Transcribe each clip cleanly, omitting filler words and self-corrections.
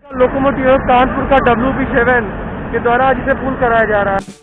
Locomotive Kanpur का WP7 के द्वारा आज इसे पुल कराया जा रहा है।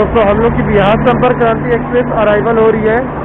तो हम लोग की बिहार संपर्क क्रांति एक्सप्रेस अराइवल हो रही है।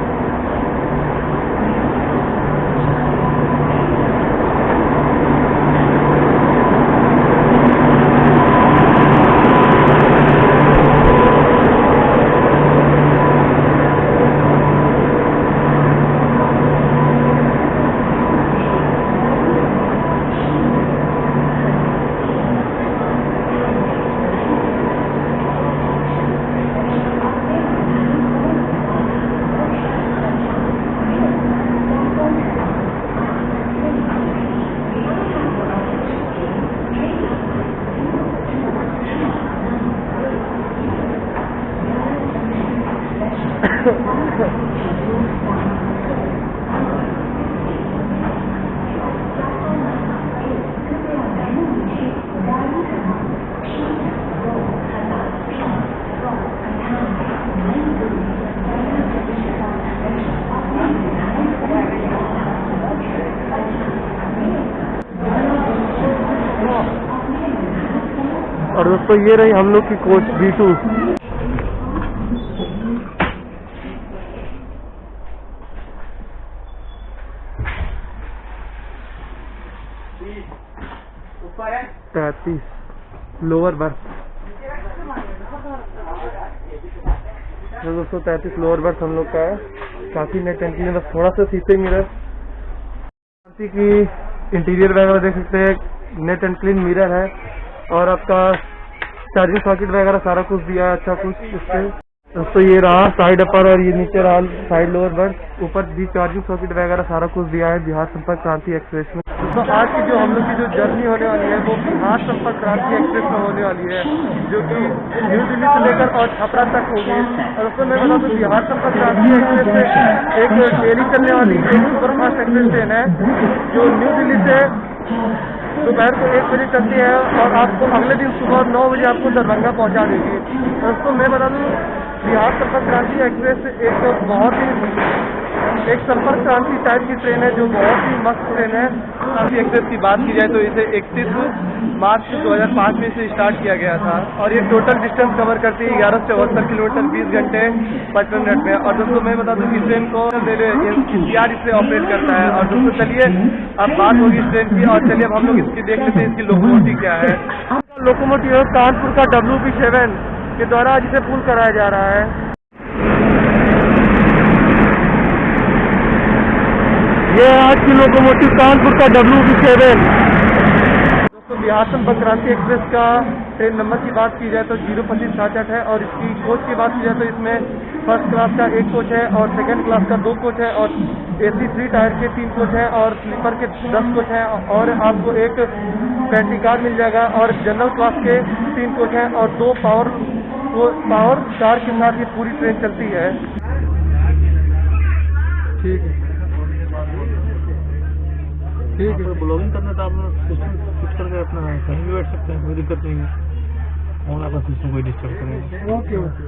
और दोस्तों ये रही हम लोग की कोच B2। ऊपर है 33 लोअर बर्थ। तो दोस्तों 33 लोअर बर्थ हम लोग का है। काफी नेट एंड क्लीन, बस थोड़ा सा शीशे मिरर की इंटीरियर वगैरह देख सकते हैं, नेट एंड क्लीन मिरर है। और आपका चार्जिंग सॉकेट वगैरह सारा कुछ दिया है, अच्छा कुछ इससे। दोस्तों ये रहा साइड अपर और ये नीचे रहा साइड लोअर बर्थ। ऊपर भी चार्जिंग सॉकेट वगैरह सारा कुछ दिया है बिहार संपर्क क्रांति एक्सप्रेस में। तो आज की जो हम लोग की जो जर्नी होने वाली है वो बिहार संपर्क क्रांति एक्सप्रेस में होने वाली है, जो कि न्यू दिल्ली से लेकर और छपरा तक होगी। और दोस्तों मैं बता दूं बिहार संपर्क क्रांति एक्सप्रेस से एक डेली चलने वाली एक सुपरफास्ट एक्सप्रेस ट्रेन है, जो न्यू दिल्ली से दोपहर को 1 बजे चलती है और आपको अगले दिन सुबह 9 बजे आपको दरभंगा पहुंचा देगी। दोस्तों मैं बता दूं बिहार संपर्क क्रांति एक्सप्रेस एक बहुत ही एक संपर्क क्रांति टाइप की ट्रेन है, जो बहुत ही मस्त ट्रेन है। क्रांति एक्सप्रेस की बात की जाए तो इसे 31 मार्च 2005 में इसे स्टार्ट किया गया था और ये टोटल डिस्टेंस कवर करती है 1174 किलोमीटर 20 घंटे 55 मिनट में। और दोस्तों मैं बता दूं इस ट्रेन को रेलवे NCR इसे ऑपरेट करता है। और दोस्तों चलिए अब बात होगी इस ट्रेन की, और चलिए अब हम लोग इसकी देख लेते हैं इसकी लोकोमोटिव क्या है। लोकोमोटिव कानपुर का WP7 के द्वारा आज इसे पुल कराया जा रहा है। ये आज की लोकोमोटिव कानपुर का WP7। तो बिहार संपर्क क्रांति एक्सप्रेस का ट्रेन नंबर की बात की जाए तो 02568 है और इसकी कोच की बात की जाए तो इसमें फर्स्ट क्लास का 1 कोच है और सेकंड क्लास का 2 कोच है और AC 3 टायर के 3 कोच हैं और स्लीपर के 10 कोच हैं और आपको एक पेंटी कार मिल जाएगा और जनरल क्लास के 3 कोच हैं और 2 पावर कार के साथ ये पूरी ट्रेन चलती है। ठीक है, ठीक है। ब्लॉगिंग करना तो आप सिस्टम फिक्स करके अपना कहीं भी बैठ सकते हैं, कोई दिक्कत नहीं है। और आपका सिस्टम कोई डिस्टर्ब करेगा। Okay okay.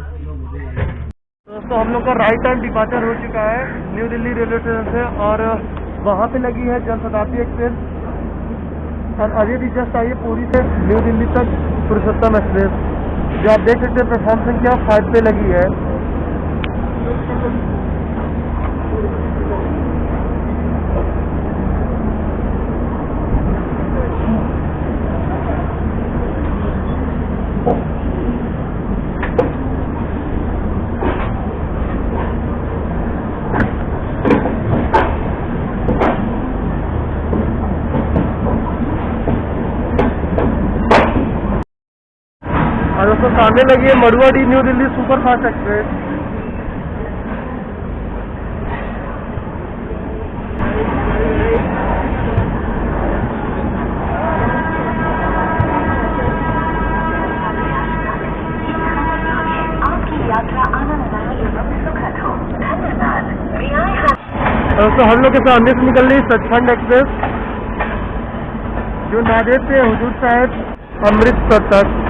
दोस्तों हम लोग का राइट टाइम डिपार्चर हो चुका है न्यू दिल्ली रेलवे स्टेशन से और वहाँ पे लगी है जनशताब्दी एक्सप्रेस और अभी भी जस्ट आई है पूरी से न्यू दिल्ली तक पुरुषोत्तम एक्सप्रेस, जो आप देख सकते हैं प्लेटफॉर्म संख्या 5 पे लगी है। और दोस्तों सामने लगी है Manduadih new Delhi superfast express. आपकी यात्रा आनंददायक एवं सुखद हो। धन्यवाद। दोस्तों हम लोग के सामने से निकल रही सचखंड एक्सप्रेस जो नांदेड़ से हुजूर साहिब अमृतसर तक।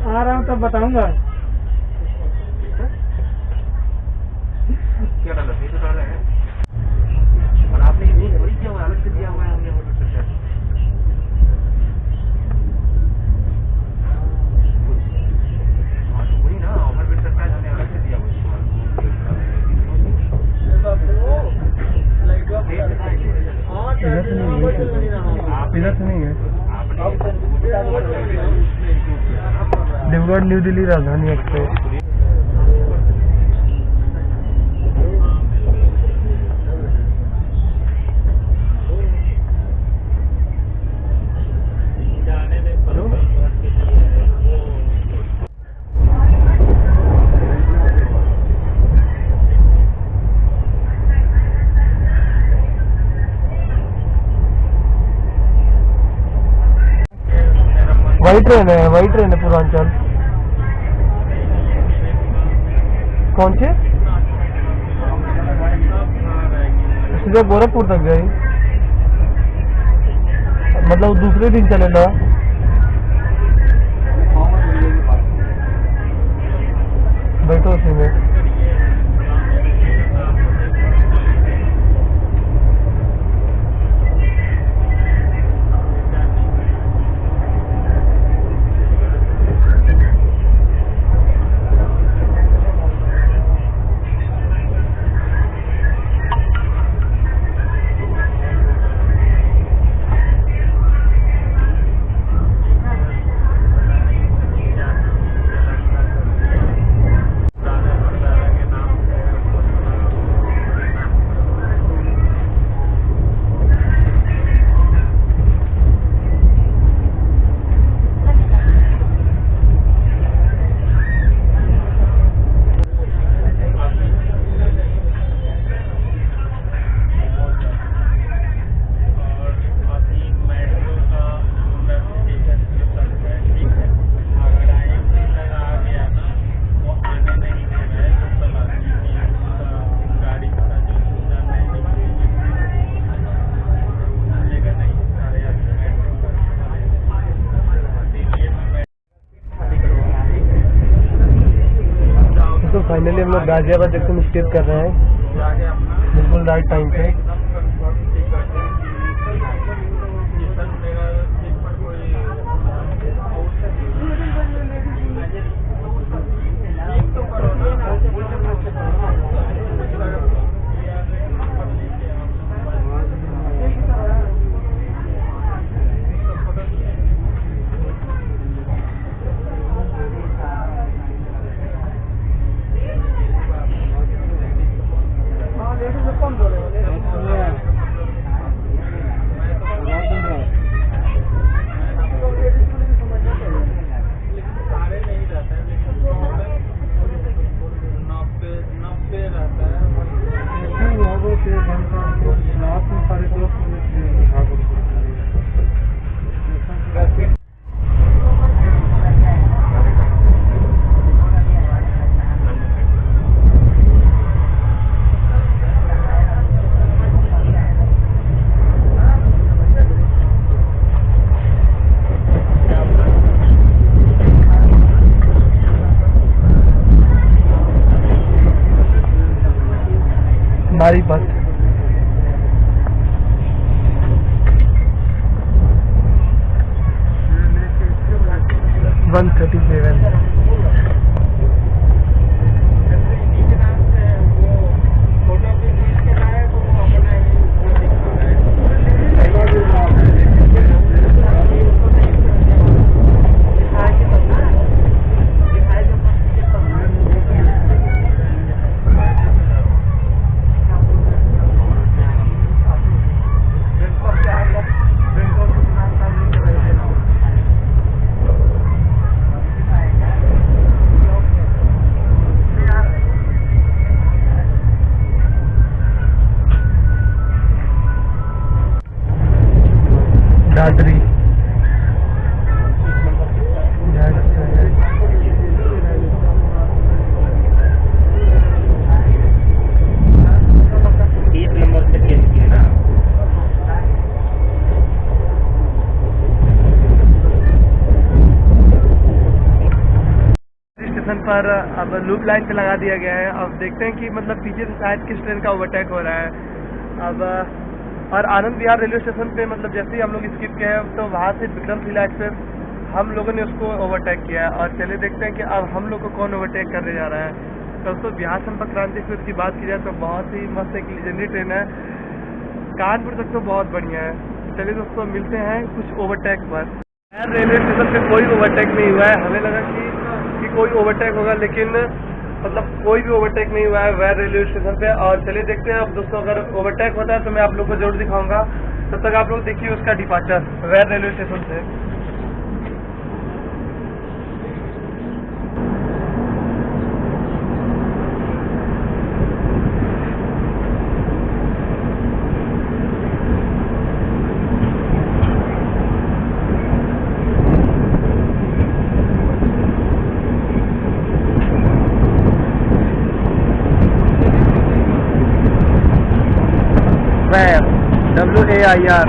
आ रहा हूँ तब बताऊंगा। क्या डाला नहीं तो डाला है और आपने ये वही किया हुआ अलग से दिया हुआ है हमने वो तो वही ना ऑफर बिल सरकार हमने अलग से दिया हुआ इधर से नहीं है। डिब्रूगढ़ न्यू दिल्ली राजधानी एक्सप्रेस। वही ट्रेन है पूर्वांचल। कौन से सीधे गोरखपुर तक गई, मतलब दूसरे दिन चलेगा। बैठो उसी में। फाइनली हम लोग गाजियाबाद जंक्शन स्किप कर रहे हैं बिल्कुल राइट टाइम पे। हमारी बस वन 37। दादरी स्टेशन पर अब लूप लाइन पे लगा दिया गया है। अब देखते हैं कि मतलब पीछे से शायद किस ट्रेन का ओवरटेक हो रहा है। अब और आनंद विहार रेलवे स्टेशन पे मतलब जैसे ही हम लोग स्किप किए हैं तो वहाँ से विक्रमशिला एक्सप्रेस हम लोगों ने उसको ओवरटेक किया है। और चलिए देखते हैं कि अब हम लोग को कौन ओवरटेक करने जा रहा है। दोस्तों बिहार संपर्क क्रांति एक्सप्रेस की बात की जाए तो बहुत ही मस्त एक लीजेंडरी ट्रेन है, कानपुर तक तो बहुत बढ़िया है। चलिए दोस्तों मिलते हैं कुछ ओवरटेक पर। रेलवे स्टेशन पे कोई ओवरटेक नहीं हुआ है। हमें लगा कि कोई ओवरटेक होगा, लेकिन मतलब कोई भी ओवरटेक नहीं हुआ है वैर रेलवे स्टेशन पे। और चलिए देखते हैं अब दोस्तों, अगर ओवरटेक होता है तो मैं आप लोग को जरूर दिखाऊंगा। तब तक आप लोग देखिए उसका डिपार्चर वैर रेलवे स्टेशन से। WAIR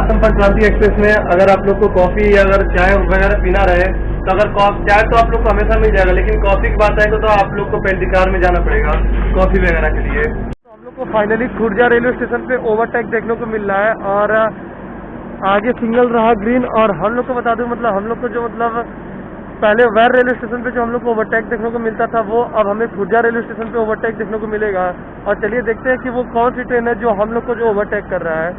संपर्क क्रांति एक्सप्रेस में अगर आप लोग को कॉफी या अगर चाय वगैरह पीना रहे तो अगर चाय तो आप लोग को हमेशा मिल जाएगा, लेकिन कॉफी की बात आएगी तो आप लोग को पेंटिकार में जाना पड़ेगा कॉफी वगैरह के लिए। तो हम लोग को फाइनली खुर्जा रेलवे स्टेशन पे ओवरटेक देखने को मिल रहा है और आगे सिग्नल रहा ग्रीन। और हम लोग को बता दूं मतलब हम लोग को जो मतलब पहले वैर रेलवे स्टेशन पे जो हम लोग को ओवरटेक देखने को मिलता था वो अब हमें खुर्जा रेलवे स्टेशन पे ओवरटेक देखने को मिलेगा। और चलिए देखते हैं कि वो कौन सी ट्रेन है जो हम लोग को जो ओवरटेक कर रहा है।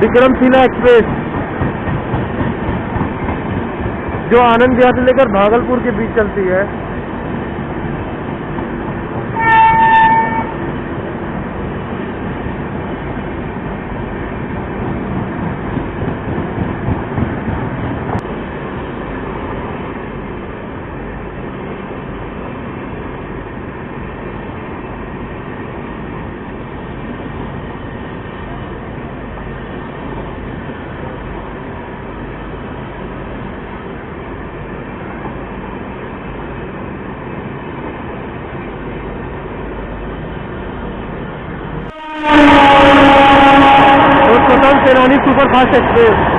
विक्रमशिला एक्सप्रेस जो आनंद विहार से लेकर भागलपुर के बीच चलती है। स्वतंत्र सेनानी सुपरफास्ट एक्सप्रेस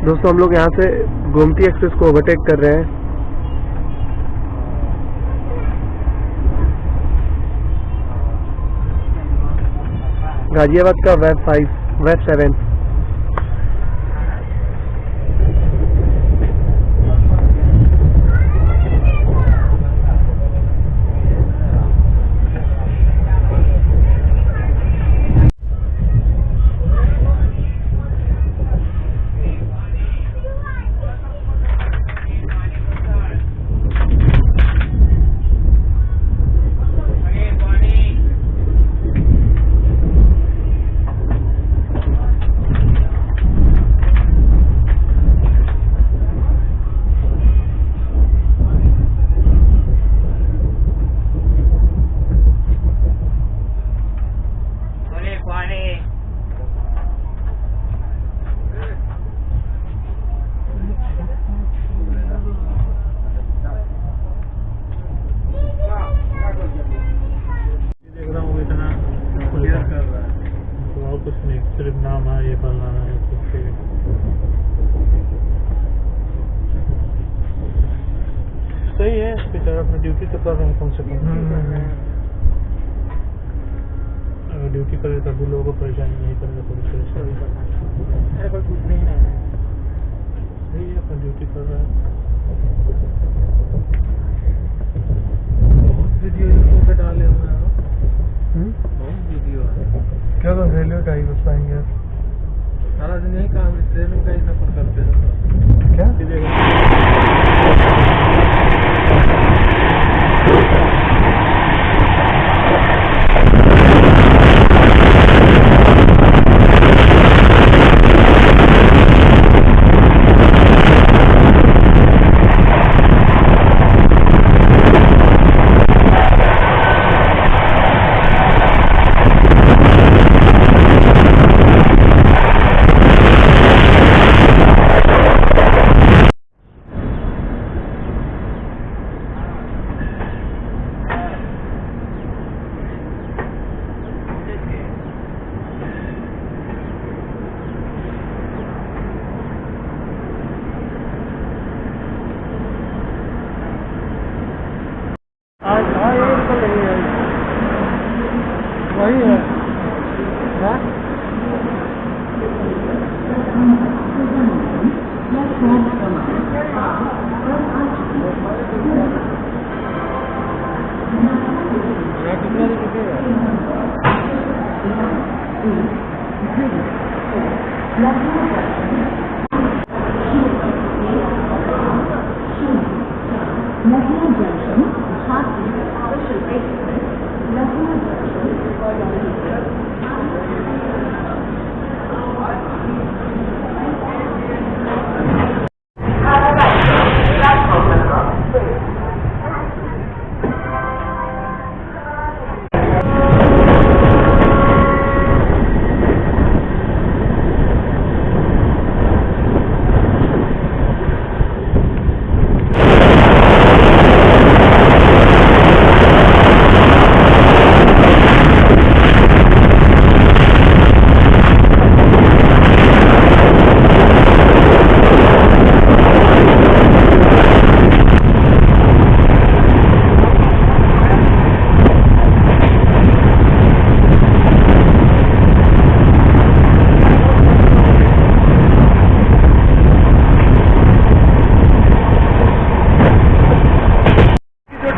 दोस्तों हम लोग यहाँ से गोमती एक्सप्रेस को ओवरटेक कर रहे हैं। गाजियाबाद का वेब 5 वेब 7। कुछ नहीं, सिर्फ नाम है, ये फलना है, सही है। बेचारा अपनी ड्यूटी तो कर रहे हैं कम से कम। अगर ड्यूटी करे तब भी लोगों को परेशानी नहीं करेगा, थोड़ी परेशानी कुछ नहीं है। सही है, अपनी ड्यूटी कर रहा है। बहुत वीडियो यूट्यूब पे डाले हुए हैं, बहुत वीडियो है। क्या तो रेलवे का ही बस पाएंगे सारा दिन यही काम, ट्रेनिंग का ही सफर करते हैं क्या? वही है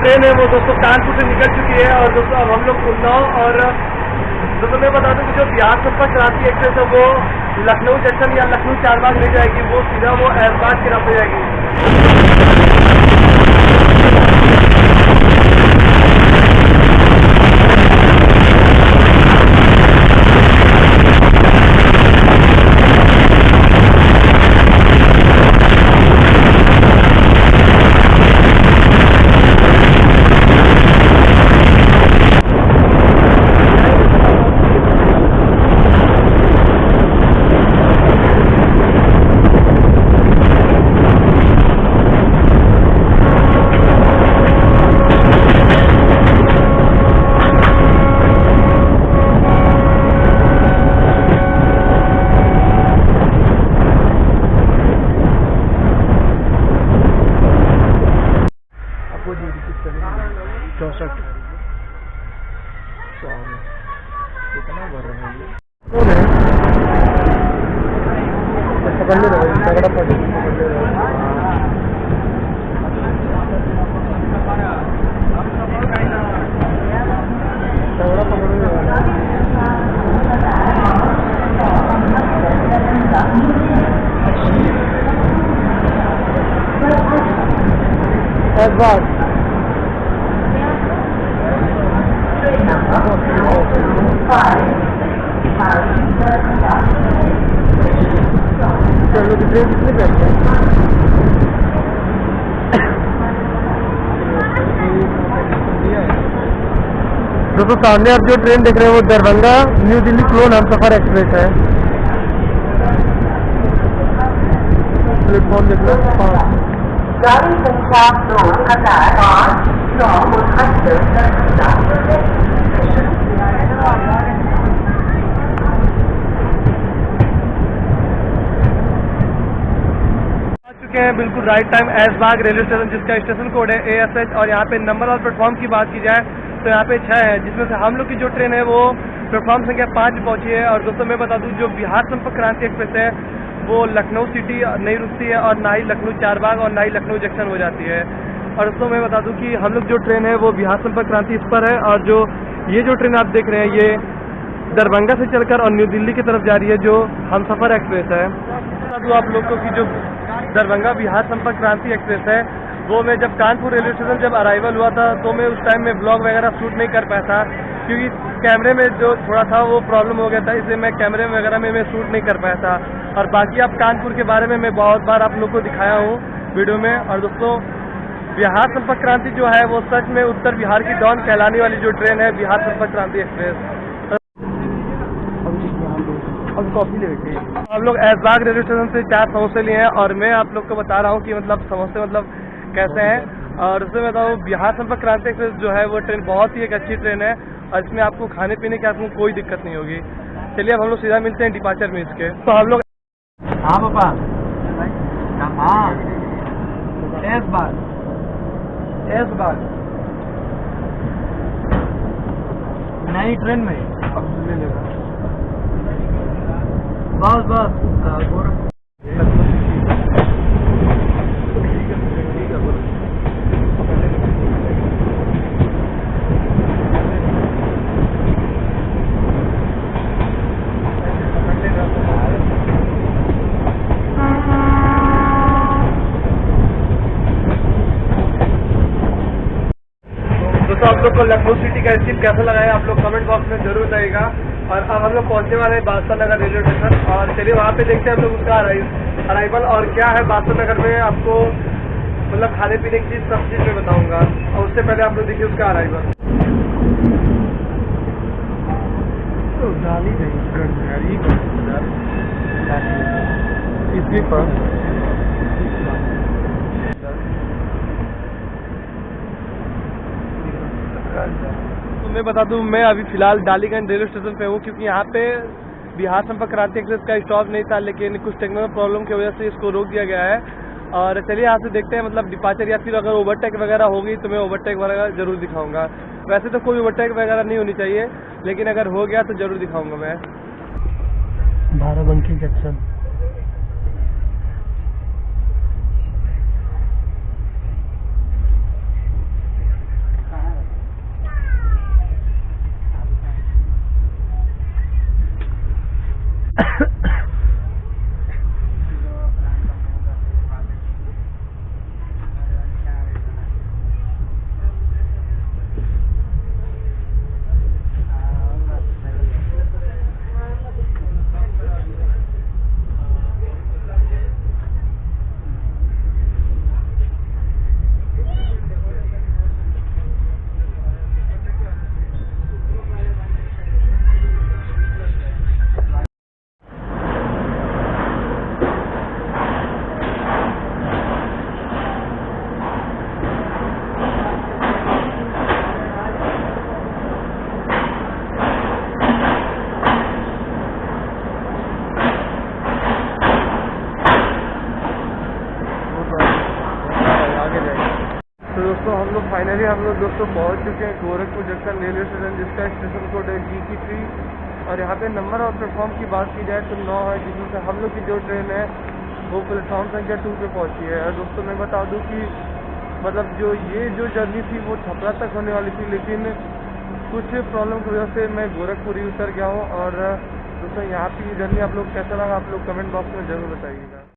ट्रेन है वो दोस्तों कानपुर से निकल चुकी है। और दोस्तों अब हम लोग उन्नाव, और दोस्तों मैं बता दूं कि जो बिहार संपर्क क्रांति एक्सप्रेस है वो लखनऊ जंक्शन या लखनऊ चारबाग ले जाएगी, वो सीधा वो ऐशबाग की तरफ ले जाएगी। कौन है? पकड़ ले रहे तगड़ा पकड़ ले रहे तगड़ा पकड़ ले बात चलो ट्रेन कितने करते हैं? दोस्तों सामने आप जो ट्रेन देख रहे हैं वो Darbhanga new Delhi clone Humsafar express है। प्लेटफॉर्म देख लो 5 गाड़ी संख्या 2005 चुके हैं बिल्कुल right time Aishbagh railway station, जिसका स्टेशन कोड है ASH। और यहाँ पे नंबर और प्लेटफॉर्म की बात की जाए तो यहाँ पे 6 है, जिसमें से हम लोग की जो ट्रेन है वो प्लेटफॉर्म संख्या 5 पहुंची है। और दोस्तों मैं बता दूं जो बिहार संपर्क क्रांति एक्सप्रेस है वो लखनऊ सिटी नहीं रुकती है और ना ही लखनऊ चारबाग और ना ही लखनऊ जंक्शन हो जाती है। और दोस्तों मैं बता दूं कि हम लोग जो ट्रेन है वो बिहार संपर्क क्रांति इस पर है। और जो ये जो ट्रेन आप देख रहे हैं ये दरभंगा से चलकर और न्यू दिल्ली की तरफ जा रही है, जो हमसफर एक्सप्रेस है। बता दूं आप लोग को कि जो दरभंगा बिहार संपर्क क्रांति एक्सप्रेस है वो मैं जब कानपुर रेलवे स्टेशन जब अराइवल हुआ था तो मैं उस टाइम में ब्लॉग वगैरह शूट नहीं कर पाया था, क्योंकि कैमरे में जो थोड़ा था वो प्रॉब्लम हो गया था, इसलिए मैं कैमरे वगैरह में मैं शूट नहीं कर पाया था। और बाकी आप कानपुर के बारे में मैं बहुत बार आप लोग को दिखाया हूँ वीडियो में। और दोस्तों बिहार संपर्क क्रांति जो है वो सच में उत्तर बिहार की डॉन कहलाने वाली जो ट्रेन है बिहार संपर्क क्रांति एक्सप्रेस। अब कॉफी ले हम लोग ऐशबाग रेलवे स्टेशन से 4 समोसे लिए हैं और मैं आप लोग को बता रहा हूँ कि मतलब समोसे मतलब कैसे हैं। और उसमें बताऊँ बिहार संपर्क क्रांति एक्सप्रेस जो है वो ट्रेन बहुत ही एक अच्छी ट्रेन है और इसमें आपको खाने पीने की आपको कोई दिक्कत नहीं होगी। चलिए अब हम लोग सीधा मिलते हैं डिपार्चर में इसके। तो हम लोग हाँ पापा हाँ ऐशबाग नई ट्रेन में बस तो आप लोग को लखनऊ सिटी का स्टील कैसा लगा है आप लोग कमेंट बॉक्स में जरूर बताइएगा। और अब हम लोग पहुंचने वाले हैं बादशाह नगर रेलवे स्टेशन और चलिए वहाँ पे देखते हैं हम लोग उसका अराइवल और क्या है बादशाह नगर में। आपको मतलब खाने पीने की चीज़ सब चीज़ मैं बताऊंगा और उससे पहले आप लोग देखिए उसका अराइवल। इसी पर तो मैं बता दूं मैं अभी फिलहाल डालीगंज रेलवे स्टेशन पे हूँ, क्योंकि यहाँ पे बिहार संपर्क क्रांति एक्सप्रेस का स्टॉप नहीं था, लेकिन कुछ टेक्निकल प्रॉब्लम की वजह से इसको रोक दिया गया है। और चलिए यहाँ से देखते हैं मतलब डिपार्चर या फिर अगर ओवरटेक वगैरह होगी तो मैं ओवरटेक वगैरह जरूर दिखाऊंगा। वैसे तो कोई ओवरटेक वगैरह नहीं होनी चाहिए, लेकिन अगर हो गया तो जरूर दिखाऊंगा मैं। बाराबंकी जंक्शन फाइनली हम लोग दोस्तों पहुंच चुके हैं गोरखपुर जंक्शन रेलवे स्टेशन, जिसका स्टेशन कोड है GT3 और यहाँ पे नंबर और प्लेटफॉर्म की बात की जाए तो 9 है, जिसमें से हम लोग की जो ट्रेन है वो प्लेटफॉर्म संख्या 2 पे पहुँची है। और दोस्तों मैं बता दूँ कि मतलब जो जर्नी थी वो छपरा तक होने वाली थी, लेकिन कुछ प्रॉब्लम की वजह से मैं गोरखपुर ही उतर गया हूँ। और दोस्तों यहाँ की जर्नी आप लोग कैसा लगा आप लोग कमेंट बॉक्स में ज़रूर बताइएगा।